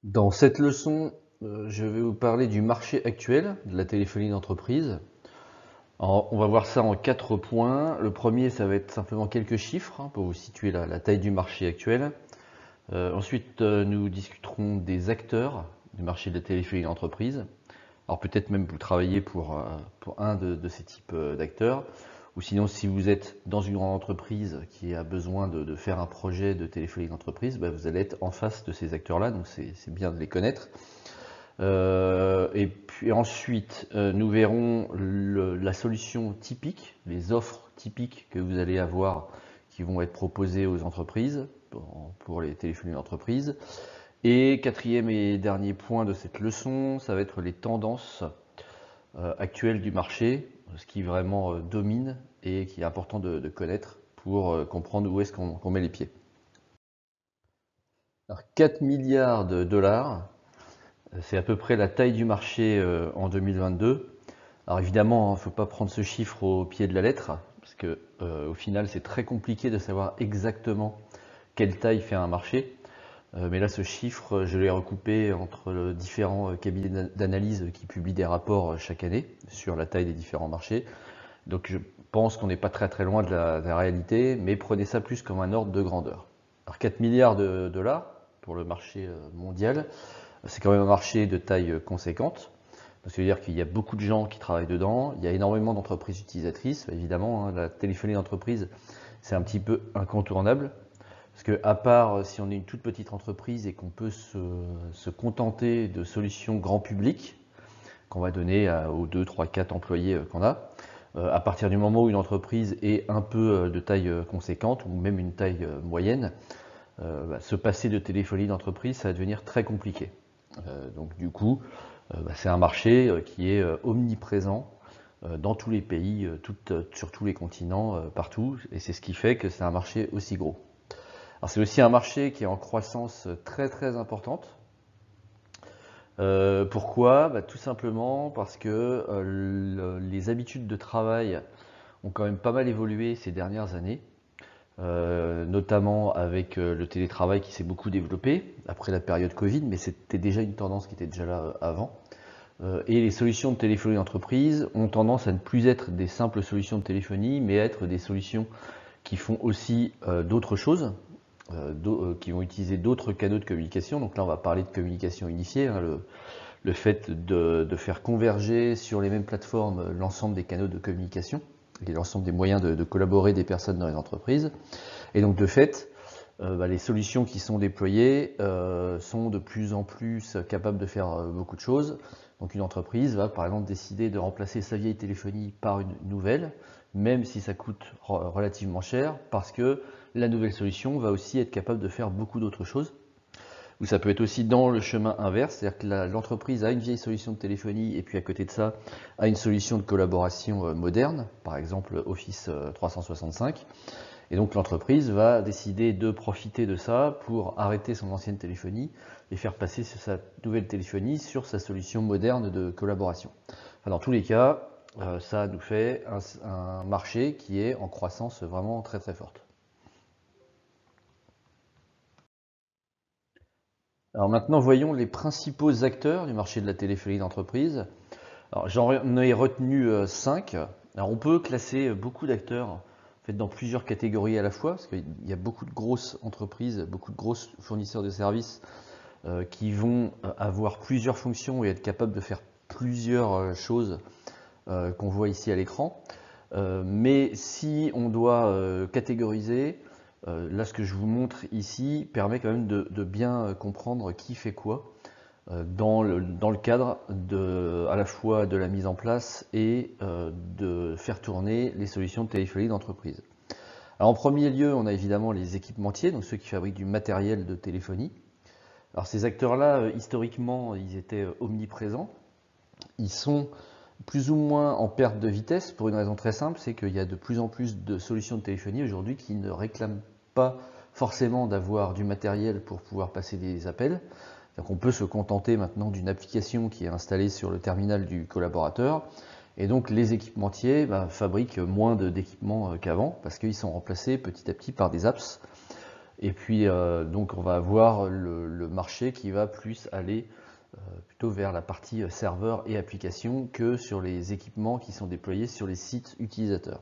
Dans cette leçon, je vais vous parler du marché actuel de la téléphonie d'entreprise. Alors, on va voir ça en 4 points. Le premier, ça va être simplement quelques chiffres pour vous situer la taille du marché actuel. Ensuite, nous discuterons des acteurs du marché de la téléphonie d'entreprise. Alors peut-être même vous travaillez pour un de ces types d'acteurs. Ou sinon, si vous êtes dans une grande entreprise qui a besoin de faire un projet de téléphonie d'entreprise, vous allez être en face de ces acteurs-là, donc c'est bien de les connaître. Et puis ensuite, nous verrons la solution typique, les offres typiques que vous allez avoir qui vont être proposées aux entreprises pour les téléphonies d'entreprise. Et quatrième et dernier point de cette leçon, ça va être les tendances actuelles du marché, ce qui vraiment domine et qui est important de connaître pour comprendre où est-ce qu'on met les pieds. Alors 4 milliards de dollars, c'est à peu près la taille du marché en 2022. Alors évidemment, il ne faut pas prendre ce chiffre au pied de la lettre, parce que au final, c'est très compliqué de savoir exactement quelle taille fait un marché. Mais là, ce chiffre, je l'ai recoupé entre différents cabinets d'analyse qui publient des rapports chaque année sur la taille des différents marchés. Donc je pense qu'on n'est pas très très loin de la réalité, mais prenez ça plus comme un ordre de grandeur. Alors 4 milliards de dollars pour le marché mondial, c'est quand même un marché de taille conséquente. Ça veut dire qu'il y a beaucoup de gens qui travaillent dedans, il y a énormément d'entreprises utilisatrices, évidemment, la téléphonie d'entreprise, c'est un petit peu incontournable. Parce que, à part si on est une toute petite entreprise et qu'on peut se contenter de solutions grand public, qu'on va donner aux 2, 3, 4 employés qu'on a, à partir du moment où une entreprise est un peu de taille conséquente, ou même une taille moyenne, se passer de téléphonie d'entreprise, ça va devenir très compliqué. Donc du coup, c'est un marché qui est omniprésent dans tous les pays, sur tous les continents, partout, et c'est ce qui fait que c'est un marché aussi gros. Alors c'est aussi un marché qui est en croissance très très importante. Pourquoi? Tout simplement parce que les habitudes de travail ont quand même pas mal évolué ces dernières années, notamment avec le télétravail qui s'est beaucoup développé après la période Covid, mais c'était déjà une tendance qui était déjà là avant. Et les solutions de téléphonie d'entreprise ont tendance à ne plus être des simples solutions de téléphonie, mais à être des solutions qui font aussi d'autres choses, qui vont utiliser d'autres canaux de communication. Donc là, on va parler de communication unifiée, le fait de faire converger sur les mêmes plateformes l'ensemble des canaux de communication et l'ensemble des moyens de collaborer des personnes dans les entreprises. Et donc de fait, les solutions qui sont déployées sont de plus en plus capables de faire beaucoup de choses. Donc une entreprise va par exemple décider de remplacer sa vieille téléphonie par une nouvelle, même si ça coûte relativement cher, parce que la nouvelle solution va aussi être capable de faire beaucoup d'autres choses. Ou ça peut être aussi dans le chemin inverse, c'est-à-dire que l'entreprise a une vieille solution de téléphonie et puis à côté de ça a une solution de collaboration moderne, par exemple Office 365. Et donc l'entreprise va décider de profiter de ça pour arrêter son ancienne téléphonie et faire passer sa nouvelle téléphonie sur sa solution moderne de collaboration. Enfin, dans tous les cas, ça nous fait un marché qui est en croissance vraiment très très forte. Alors maintenant, voyons les principaux acteurs du marché de la téléphonie d'entreprise. Alors j'en ai retenu 5. Alors on peut classer beaucoup d'acteurs en fait, dans plusieurs catégories à la fois, parce qu'il y a beaucoup de grosses entreprises, beaucoup de gros fournisseurs de services qui vont avoir plusieurs fonctions et être capables de faire plusieurs choses qu'on voit ici à l'écran. Mais si on doit catégoriser, là ce que je vous montre ici permet quand même de bien comprendre qui fait quoi dans le cadre à la fois de la mise en place et de faire tourner les solutions de téléphonie d'entreprise. Alors en premier lieu, on a évidemment les équipementiers, donc ceux qui fabriquent du matériel de téléphonie. Alors ces acteurs-là, historiquement, ils étaient omniprésents. Ils sont plus ou moins en perte de vitesse pour une raison très simple, c'est qu'il y a de plus en plus de solutions de téléphonie aujourd'hui qui ne réclament pas forcément d'avoir du matériel pour pouvoir passer des appels. Donc on peut se contenter maintenant d'une application qui est installée sur le terminal du collaborateur. Et donc les équipementiers fabriquent moins d'équipements qu'avant parce qu'ils sont remplacés petit à petit par des apps. Et puis donc on va avoir le marché qui va plus aller plutôt vers la partie serveur et application que sur les équipements qui sont déployés sur les sites utilisateurs.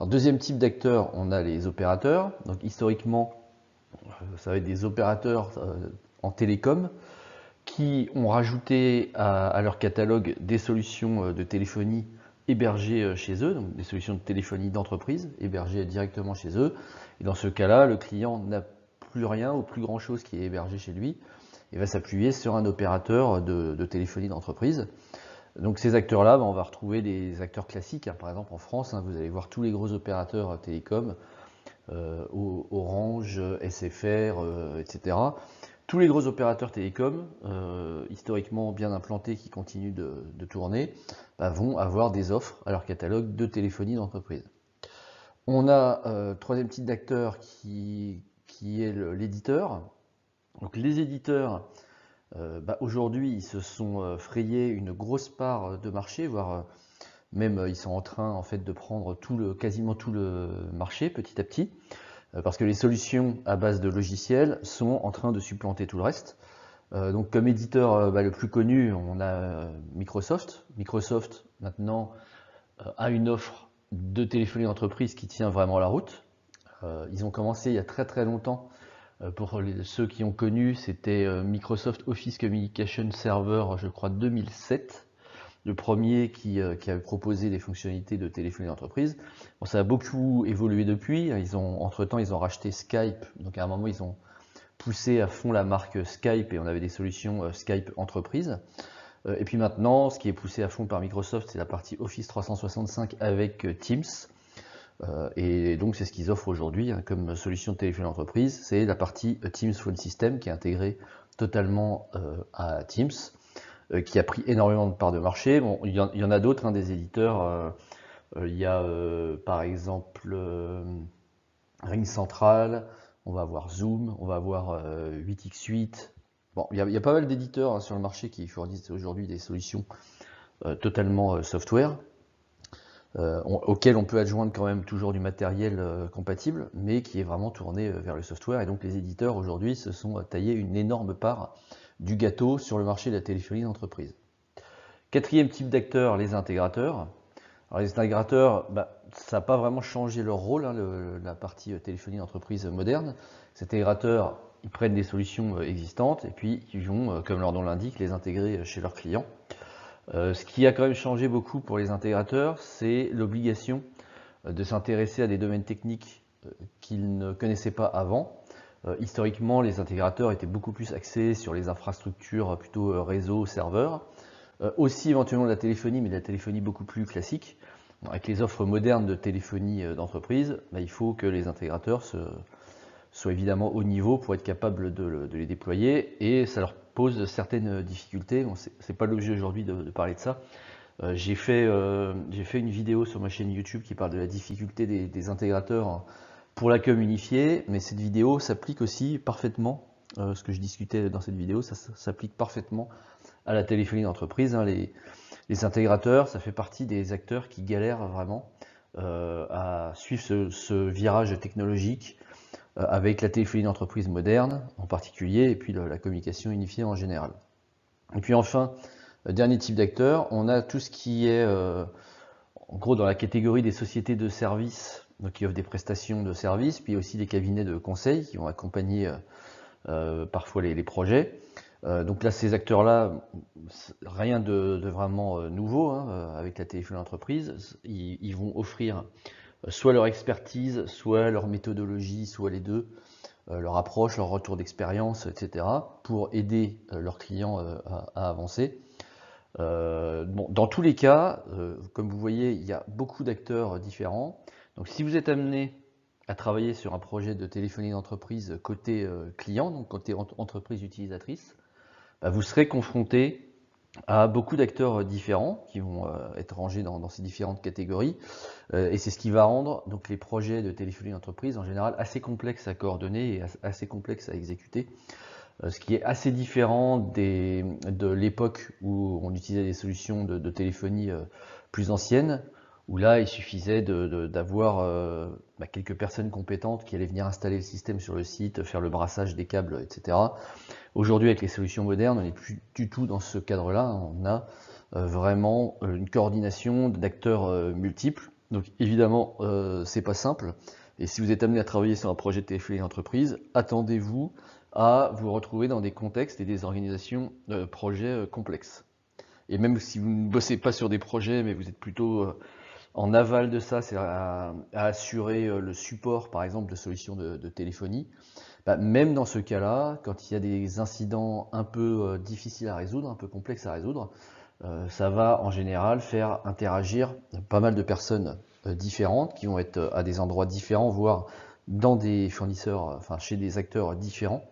Alors, deuxième type d'acteurs, on a les opérateurs. Donc historiquement, ça va être des opérateurs en télécom qui ont rajouté à leur catalogue des solutions de téléphonie hébergées chez eux, donc des solutions de téléphonie d'entreprise hébergées directement chez eux. Et dans ce cas-là, le client n'a plus rien ou plus grand-chose qui est hébergé chez lui et va s'appuyer sur un opérateur de téléphonie d'entreprise. Donc ces acteurs-là, on va retrouver des acteurs classiques. Par exemple en France, vous allez voir tous les gros opérateurs télécoms, Orange, SFR, etc. Tous les gros opérateurs télécoms, historiquement bien implantés, qui continuent de tourner, vont avoir des offres à leur catalogue de téléphonie d'entreprise. On a troisième type d'acteur qui est l'éditeur. Donc les éditeurs, aujourd'hui, ils se sont frayés une grosse part de marché, voire même ils sont en train en fait de prendre quasiment tout le marché petit à petit, parce que les solutions à base de logiciels sont en train de supplanter tout le reste. Donc comme éditeur le plus connu, on a Microsoft. Microsoft maintenant a une offre de téléphonie d'entreprise qui tient vraiment la route. Ils ont commencé il y a très très longtemps. Pour ceux qui ont connu, c'était Microsoft Office Communication Server, je crois 2007, le premier qui avait proposé des fonctionnalités de téléphonie d'entreprise. Bon, ça a beaucoup évolué depuis. Entre-temps, ils ont racheté Skype. Donc à un moment, ils ont poussé à fond la marque Skype et on avait des solutions Skype entreprise. Et puis maintenant, ce qui est poussé à fond par Microsoft, c'est la partie Office 365 avec Teams. Et donc c'est ce qu'ils offrent aujourd'hui comme solution de téléphonie d'entreprise, c'est la partie Teams Phone System qui est intégrée totalement à Teams, qui a pris énormément de parts de marché. Bon, il y en a d'autres, des éditeurs. Il y a par exemple Ring Central, on va avoir Zoom, on va avoir 8x8. Bon, il y a pas mal d'éditeurs sur le marché qui fournissent aujourd'hui des solutions totalement software. Auquel on peut adjoindre quand même toujours du matériel compatible, mais qui est vraiment tourné vers le software. Et donc les éditeurs aujourd'hui se sont taillés une énorme part du gâteau sur le marché de la téléphonie d'entreprise. Quatrième type d'acteurs, les intégrateurs. Alors les intégrateurs, ça n'a pas vraiment changé leur rôle, la partie téléphonie d'entreprise moderne. Ces intégrateurs, ils prennent des solutions existantes et puis ils vont, comme leur nom l'indique, les intégrer chez leurs clients. Ce qui a quand même changé beaucoup pour les intégrateurs, c'est l'obligation de s'intéresser à des domaines techniques qu'ils ne connaissaient pas avant. Historiquement, les intégrateurs étaient beaucoup plus axés sur les infrastructures plutôt réseau, serveur. Aussi éventuellement de la téléphonie, mais de la téléphonie beaucoup plus classique. Avec les offres modernes de téléphonie d'entreprise, il faut que les intégrateurs soient évidemment au niveau pour être capables de les déployer, et ça leur pose certaines difficultés. Bon, c'est pas l'objet aujourd'hui de parler de ça. J'ai fait une vidéo sur ma chaîne YouTube qui parle de la difficulté des intégrateurs pour la com unifiée, mais cette vidéo s'applique aussi parfaitement, ce que je discutais dans cette vidéo, ça s'applique parfaitement à la téléphonie d'entreprise. Les intégrateurs, ça fait partie des acteurs qui galèrent vraiment à suivre ce virage technologique avec la téléphonie d'entreprise moderne en particulier, et puis la communication unifiée en général. Et puis enfin, dernier type d'acteur, on a tout ce qui est en gros dans la catégorie des sociétés de services, donc qui offrent des prestations de services, puis aussi des cabinets de conseil qui vont accompagner parfois les projets. Donc là, ces acteurs-là, rien de vraiment nouveau avec la téléphonie d'entreprise. Ils vont offrir soit leur expertise, soit leur méthodologie, soit les deux, leur approche, leur retour d'expérience, etc., pour aider leurs clients à avancer. Dans tous les cas, comme vous voyez, il y a beaucoup d'acteurs différents. Donc si vous êtes amené à travailler sur un projet de téléphonie d'entreprise côté client, donc côté entreprise utilisatrice, vous serez confronté à beaucoup d'acteurs différents qui vont être rangés dans ces différentes catégories, et c'est ce qui va rendre donc les projets de téléphonie d'entreprise en général assez complexes à coordonner et assez complexes à exécuter, ce qui est assez différent de l'époque où on utilisait des solutions de téléphonie plus anciennes, où là, il suffisait d'avoir quelques personnes compétentes qui allaient venir installer le système sur le site, faire le brassage des câbles, etc. Aujourd'hui, avec les solutions modernes, on n'est plus du tout dans ce cadre-là. On a vraiment une coordination d'acteurs multiples. Donc évidemment, c'est pas simple. Et si vous êtes amené à travailler sur un projet de téléphonie d'entreprise, attendez-vous à vous retrouver dans des contextes et des organisations projets complexes. Et même si vous ne bossez pas sur des projets, mais vous êtes plutôt en aval de ça, c'est à assurer le support, par exemple, de solutions de téléphonie, même dans ce cas-là, quand il y a des incidents un peu difficiles à résoudre, un peu complexes à résoudre, ça va en général faire interagir pas mal de personnes différentes qui vont être à des endroits différents, voire dans des fournisseurs, enfin chez des acteurs différents.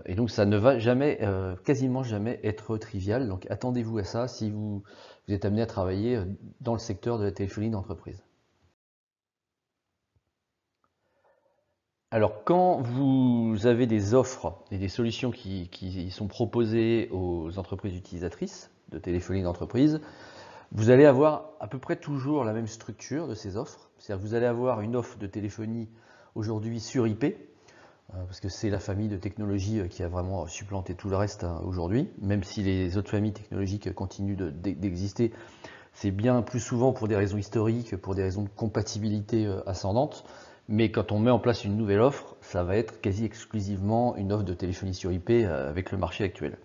Et donc ça ne va jamais, quasiment jamais être trivial. Donc attendez-vous à ça si vous êtes amené à travailler dans le secteur de la téléphonie d'entreprise. Alors quand vous avez des offres et des solutions qui sont proposées aux entreprises utilisatrices de téléphonie d'entreprise, vous allez avoir à peu près toujours la même structure de ces offres. C'est-à-dire que vous allez avoir une offre de téléphonie aujourd'hui sur IP, parce que c'est la famille de technologies qui a vraiment supplanté tout le reste aujourd'hui, même si les autres familles technologiques continuent d'exister. C'est bien plus souvent pour des raisons historiques, pour des raisons de compatibilité ascendante, mais quand on met en place une nouvelle offre, ça va être quasi exclusivement une offre de téléphonie sur IP avec le marché actuel.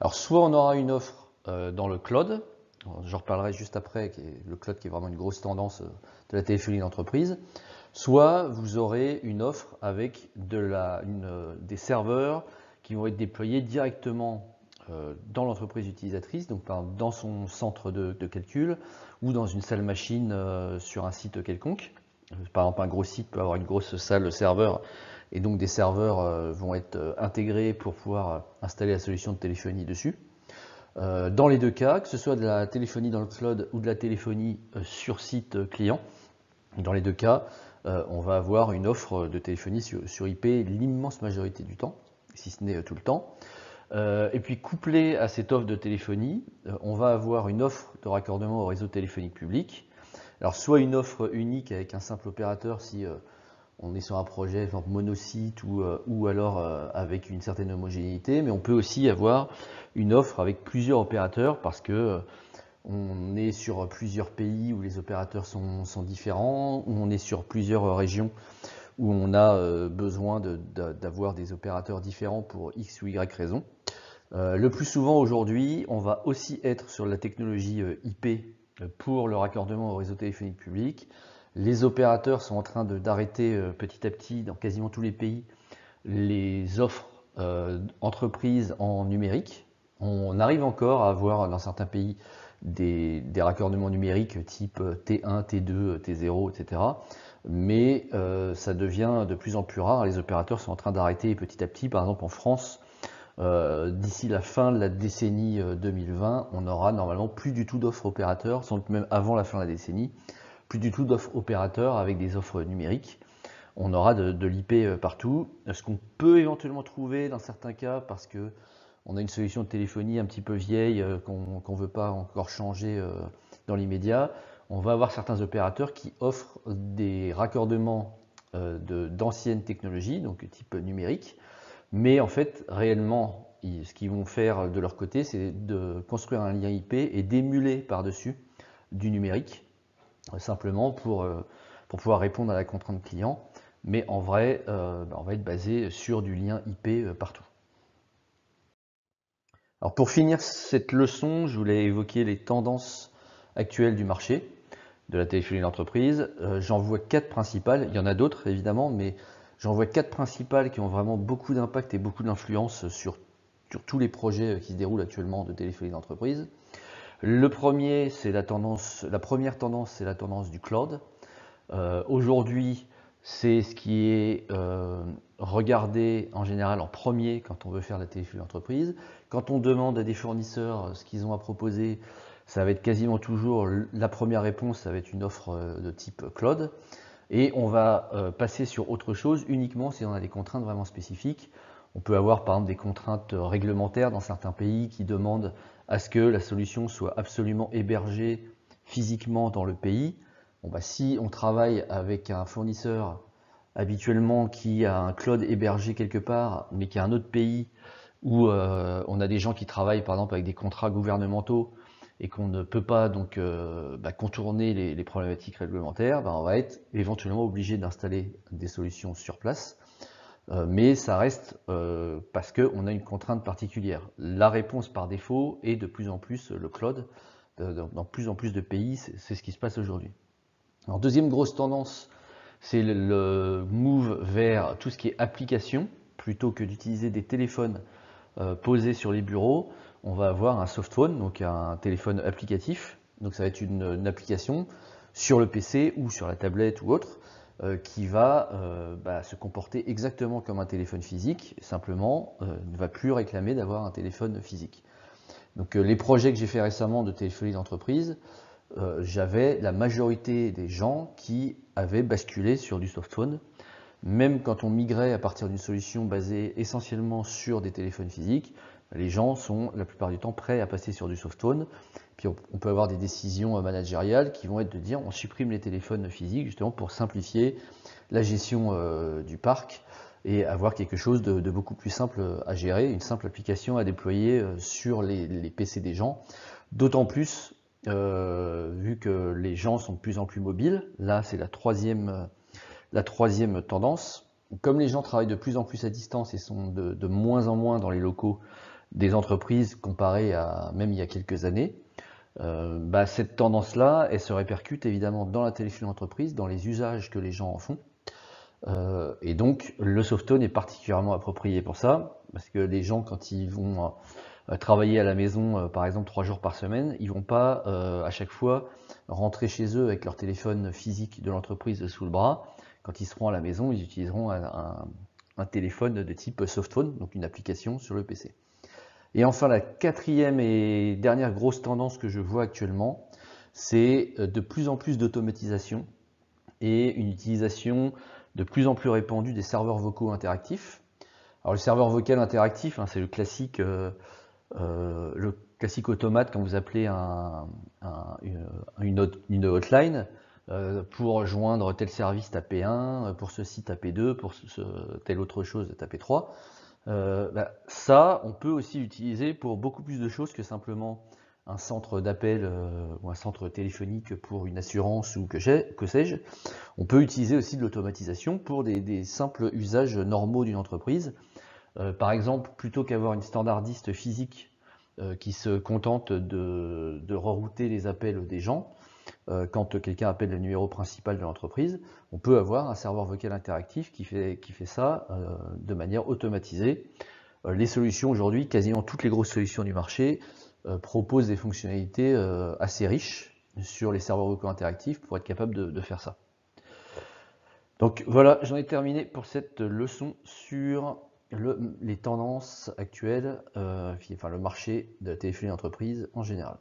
Alors soit on aura une offre dans le cloud, j'en reparlerai juste après, le cloud qui est vraiment une grosse tendance de la téléphonie d'entreprise, soit vous aurez une offre avec des serveurs qui vont être déployés directement dans l'entreprise utilisatrice, donc dans son centre de calcul ou dans une salle machine sur un site quelconque. Par exemple, un gros site peut avoir une grosse salle serveur et donc des serveurs vont être intégrés pour pouvoir installer la solution de téléphonie dessus. Dans les deux cas, que ce soit de la téléphonie dans le cloud ou de la téléphonie sur site client, dans les deux cas, on va avoir une offre de téléphonie sur IP l'immense majorité du temps, si ce n'est tout le temps. Et puis couplé à cette offre de téléphonie, on va avoir une offre de raccordement au réseau téléphonique public. Alors soit une offre unique avec un simple opérateur si on est sur un projet par exemple monosite ou alors avec une certaine homogénéité, mais on peut aussi avoir une offre avec plusieurs opérateurs parce que on est sur plusieurs pays où les opérateurs sont différents, où on est sur plusieurs régions où on a besoin d'avoir des opérateurs différents pour X ou Y raison. Le plus souvent aujourd'hui, on va aussi être sur la technologie IP pour le raccordement au réseau téléphonique public. Les opérateurs sont en train d'arrêter petit à petit dans quasiment tous les pays les offres entreprises en numérique. On arrive encore à avoir dans certains pays des raccordements numériques type T1, T2, T0, etc. Mais ça devient de plus en plus rare. Les opérateurs sont en train d'arrêter petit à petit. Par exemple en France, d'ici la fin de la décennie 2020, on aura normalement plus du tout d'offres opérateurs, sans doute même avant la fin de la décennie, plus du tout d'offres opérateurs avec des offres numériques. On aura de l'IP partout. Ce qu'on peut éventuellement trouver dans certains cas, parce que on a une solution de téléphonie un petit peu vieille qu'on ne veut pas encore changer dans l'immédiat, on va avoir certains opérateurs qui offrent des raccordements d'anciennes technologies, donc type numérique, mais en fait, réellement, ce qu'ils vont faire de leur côté, c'est de construire un lien IP et d'émuler par-dessus du numérique, simplement pour pouvoir répondre à la contrainte client. Mais en vrai, on va être basé sur du lien IP partout. Alors pour finir cette leçon, je voulais évoquer les tendances actuelles du marché de la téléphonie d'entreprise. J'en vois 4 principales, il y en a d'autres évidemment, mais j'en vois 4 principales qui ont vraiment beaucoup d'impact et beaucoup d'influence sur tous les projets qui se déroulent actuellement de téléphonie d'entreprise. Le premier, c'est la première tendance, c'est la tendance du cloud. Aujourd'hui, c'est ce qui est regardé en général en premier quand on veut faire de la téléphonie d'entreprise. Quand on demande à des fournisseurs ce qu'ils ont à proposer, ça va être quasiment toujours la première réponse, ça va être une offre de type cloud. Et on va passer sur autre chose uniquement si on a des contraintes vraiment spécifiques. On peut avoir par exemple des contraintes réglementaires dans certains pays qui demandent à ce que la solution soit absolument hébergée physiquement dans le pays. Bon, bah, si on travaille avec un fournisseur habituellement qui a un cloud hébergé quelque part, mais qui a un autre pays où on a des gens qui travaillent par exemple avec des contrats gouvernementaux et qu'on ne peut pas donc contourner les problématiques réglementaires, on va être éventuellement obligé d'installer des solutions sur place. Mais ça reste parce qu'on a une contrainte particulière. La réponse par défaut est de plus en plus le cloud, dans plus en plus de pays, c'est ce qui se passe aujourd'hui. Alors deuxième grosse tendance, c'est le move vers tout ce qui est application. Plutôt que d'utiliser des téléphones posés sur les bureaux, on va avoir un softphone, donc un téléphone applicatif. Donc ça va être une application sur le PC ou sur la tablette ou autre, qui va se comporter exactement comme un téléphone physique, simplement ne va plus réclamer d'avoir un téléphone physique. Donc les projets que j'ai fait récemment de téléphonie d'entreprise, j'avais la majorité des gens qui avaient basculé sur du softphone, même quand on migrait à partir d'une solution basée essentiellement sur des téléphones physiques, les gens sont la plupart du temps prêts à passer sur du softphone. Puis on peut avoir des décisions managériales qui vont être de dire on supprime les téléphones physiques justement pour simplifier la gestion du parc et avoir quelque chose de beaucoup plus simple à gérer, une simple application à déployer sur les PC des gens. D'autant plus vu que les gens sont de plus en plus mobiles, là c'est la troisième tendance. Comme les gens travaillent de plus en plus à distance et sont de moins en moins dans les locaux des entreprises comparé à même il y a quelques années, cette tendance-là, elle se répercute évidemment dans la téléphonie d'entreprise, dans les usages que les gens en font. Et donc le softphone est particulièrement approprié pour ça, parce que les gens quand ils vont travailler à la maison, par exemple 3 jours par semaine, ils vont pas à chaque fois rentrer chez eux avec leur téléphone physique de l'entreprise sous le bras. Quand ils seront à la maison, ils utiliseront un téléphone de type softphone, donc une application sur le PC. Et enfin, la quatrième et dernière grosse tendance que je vois actuellement, c'est de plus en plus d'automatisation et une utilisation de plus en plus répandue des serveurs vocaux interactifs. Alors le serveur vocal interactif, c'est le classique automate quand vous appelez une hotline. Pour joindre tel service, tapez 1, pour ceci, tapez 2, pour telle autre chose, tapez 3. Ça, on peut aussi l'utiliser pour beaucoup plus de choses que simplement un centre d'appel ou un centre téléphonique pour une assurance ou que sais-je. On peut utiliser aussi de l'automatisation pour des simples usages normaux d'une entreprise. Par exemple, plutôt qu'avoir une standardiste physique qui se contente de rerouter les appels des gens, quand quelqu'un appelle le numéro principal de l'entreprise, on peut avoir un serveur vocal interactif qui fait ça de manière automatisée. Les solutions aujourd'hui, quasiment toutes les grosses solutions du marché, proposent des fonctionnalités assez riches sur les serveurs vocaux interactifs pour être capable de faire ça. Donc voilà, j'en ai terminé pour cette leçon sur les tendances actuelles, le marché de la téléphonie d'entreprise en général.